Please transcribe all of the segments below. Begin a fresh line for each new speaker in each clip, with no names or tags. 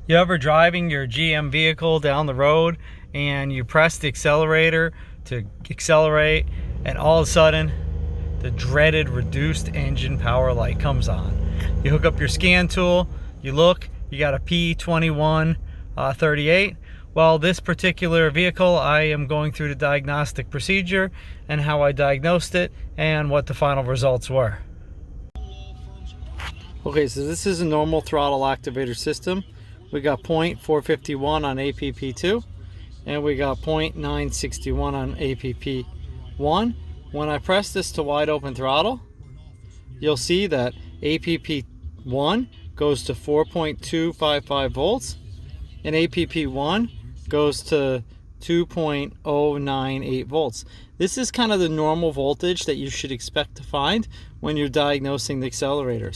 You ever driving your GM vehicle down the road and you press the accelerator to accelerate, and all of a sudden the dreaded reduced engine power light comes on? You hook up your scan tool, you look, you got a P2138. Well, this particular vehicle, I am going through the diagnostic procedure and how I diagnosed it and what the final results were. Okay, so this is a normal throttle activator system. We got 0.451 on APP2 and we got 0.961 on APP1. When I press this to wide open throttle, you'll see that APP1 goes to 4.255 volts and APP1 goes to 2.098 volts. This is kind of the normal voltage that you should expect to find when you're diagnosing the accelerator.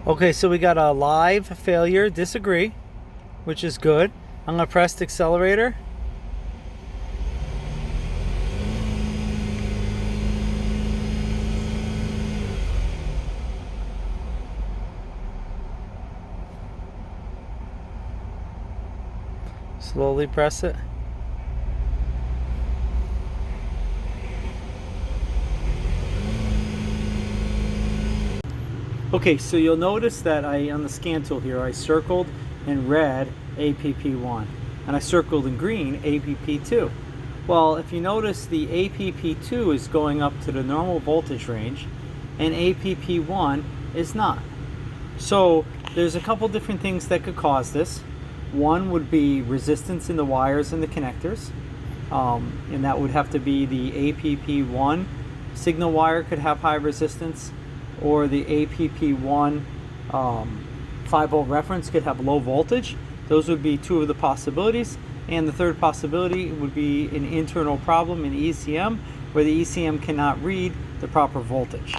Okay, so we got a live failure, disagree, which is good. I'm going to press the accelerator. Slowly press it. Okay, so you'll notice that on the scan tool here, I circled in red APP1 and I circled in green APP2. Well, if you notice, the APP2 is going up to the normal voltage range and APP1 is not. So there's a couple different things that could cause this. One would be resistance in the wires and the connectors, and that would have to be the APP1 signal wire could have high resistance, or the APP1 5-volt reference could have low voltage. Those would be two of the possibilities. And the third possibility would be an internal problem in ECM, where the ECM cannot read the proper voltage.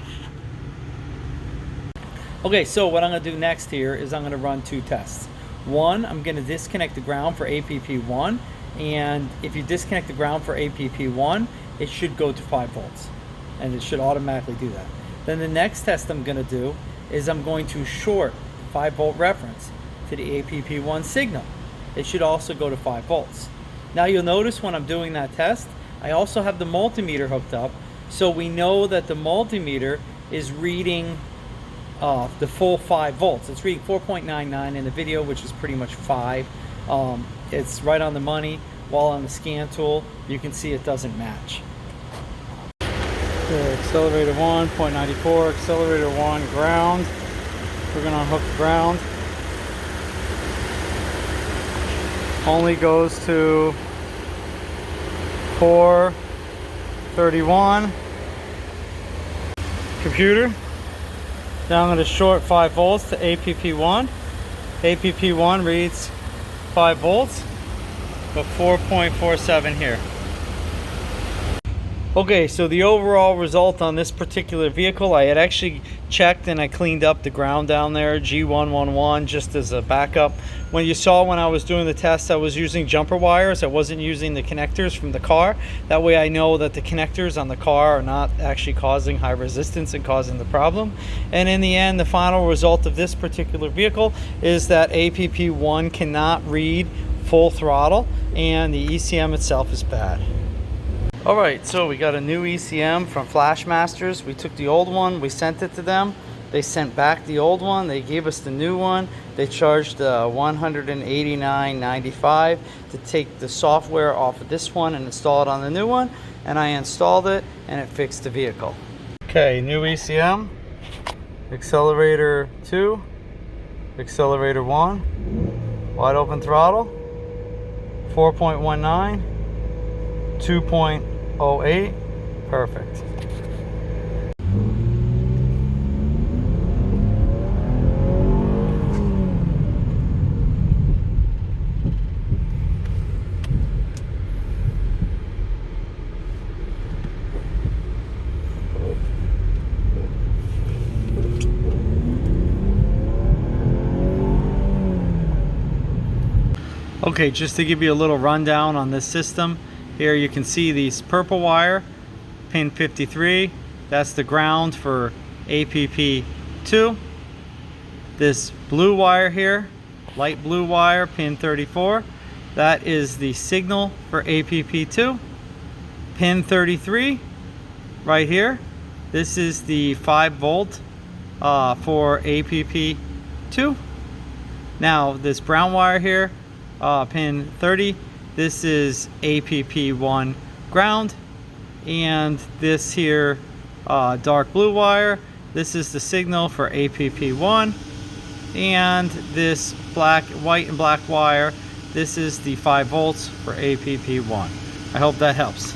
Okay, so what I'm going to do next here is I'm going to run two tests. One, I'm going to disconnect the ground for APP1, and if you disconnect the ground for APP1, it should go to 5 volts, and it should automatically do that. Then the next test I'm going to do is I'm going to short the 5-volt reference to the APP1 signal. It should also go to 5 volts. Now you'll notice when I'm doing that test, I also have the multimeter hooked up, so we know that the multimeter is reading the full 5 volts. It's reading 4.99 in the video, which is pretty much 5. It's right on the money, while on the scan tool, you can see it doesn't match. Accelerator 1, 0.94, accelerator 1, ground. We're going to unhook the ground. Only goes to 431. Computer. Now I'm going to short 5 volts to APP1. APP1 reads 5 volts, but 4.47 here. Okay, so the overall result on this particular vehicle, I had actually checked and I cleaned up the ground down there, G111, just as a backup. When you saw when I was doing the test, I was using jumper wires. I wasn't using the connectors from the car. That way I know that the connectors on the car are not actually causing high resistance and causing the problem. And in the end, the final result of this particular vehicle is that APP1 cannot read full throttle and the ECM itself is bad. Alright, so we got a new ECM from Flashmasters. We took the old one, we sent it to them. They sent back the old one, they gave us the new one. They charged $189.95 to take the software off of this one and install it on the new one. And I installed it and it fixed the vehicle. Okay, new ECM. Accelerator 2. Accelerator 1. Wide open throttle. 4.19. 2.08, perfect. Okay, just to give you a little rundown on this system. Here you can see these purple wire, pin 53, that's the ground for APP2. This blue wire here light blue wire, pin 34. That is the signal for APP2. Pin 33, right here. This is the 5 volt for APP2. Now this brown wire here, pin 30, this is APP1 ground. And this here dark blue wire, this is the signal for APP1. And this white and black wire, this is the 5 volts for APP1. I hope that helps.